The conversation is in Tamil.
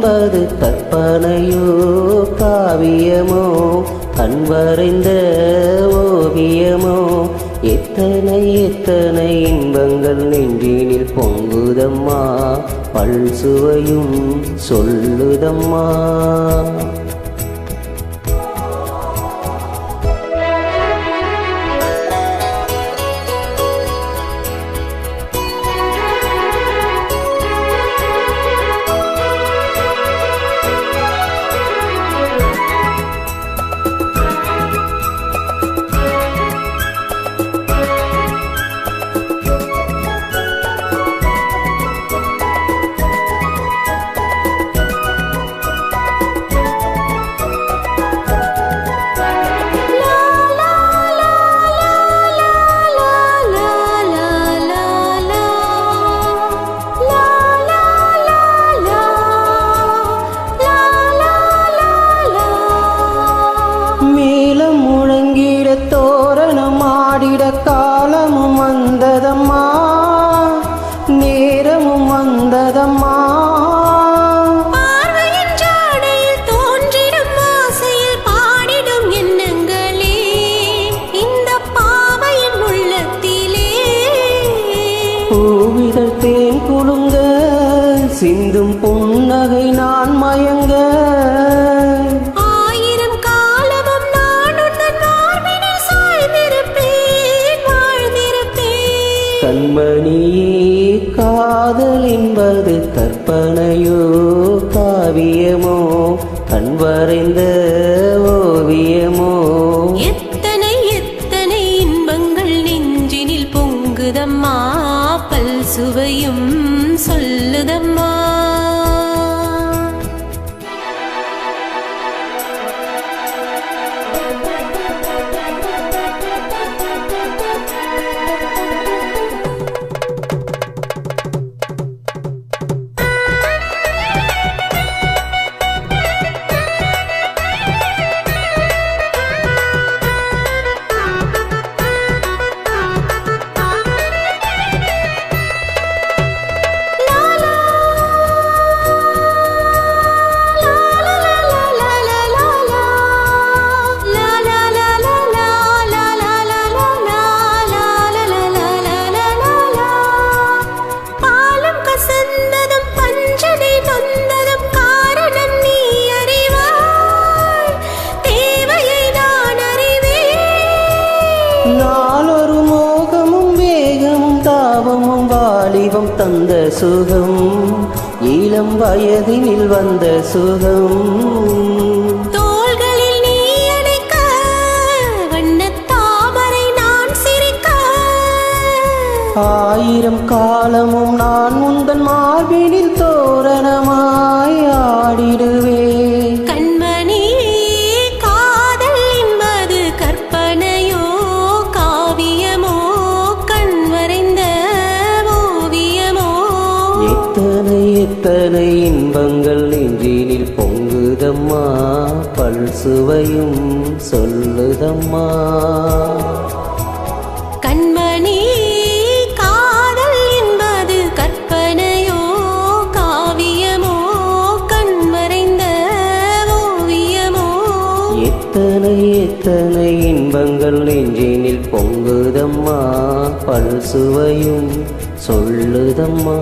என்பது கற்பனையோ காவியமோ கண்வரைந்த ஓவியமோ எத்தனை எத்தனை இன்பங்கள் நெஞ்சினில் பொங்குதம்மா பல்சுவையும் சொல்லுதம்மா. தோரணம் ஆடிட காலமும் வந்ததம்மா நேரமும் வந்ததம்மா. பார்வையின் ஜாடையில் தோன்றிடும் ஆசையில் பாடிடும் எண்ணங்களே இந்த பாவையின் உள்ளத்திலே பூவிதழ் தேன் குலுங்க சிந்தும் புன்னகை நான் மயங்க கண்மணியே காதல் என்பது கற்பனையோ காவியமோ கண்வரைந்த ஓவியமோ எத்தனை எத்தனை இன்பங்கள் நெஞ்சினில் பொங்குதம்மா பல்சுவையும் சொல்லுதம்மா. நாளொரு மோகமும் வேகமும் தாபமும் வாலிபம் தந்த சுகம் இளம் வயதினில் வந்த சுகம் தோள்களில் நீ அணைக்க வண்ணத் தாமரை நான் சிரிக்க ஆயிரம் காலமும் நான் முந்தன் மார்பினில் தோரணமாய் ஆடிடுவேன். எத்தனை இன்பங்கள் நெஞ்சினில் பொங்குதம்மா பல்சுவையும் சொல்லுதம்மா. கண்மணி காதல் என்பது கற்பனையோ காவியமோ கண்மறைந்த ஓவியமோ எத்தனை எத்தனை இன்பங்கள் நெஞ்சினில் பொங்குதம்மா பல்சுவையும் சொல்லுதம்மா.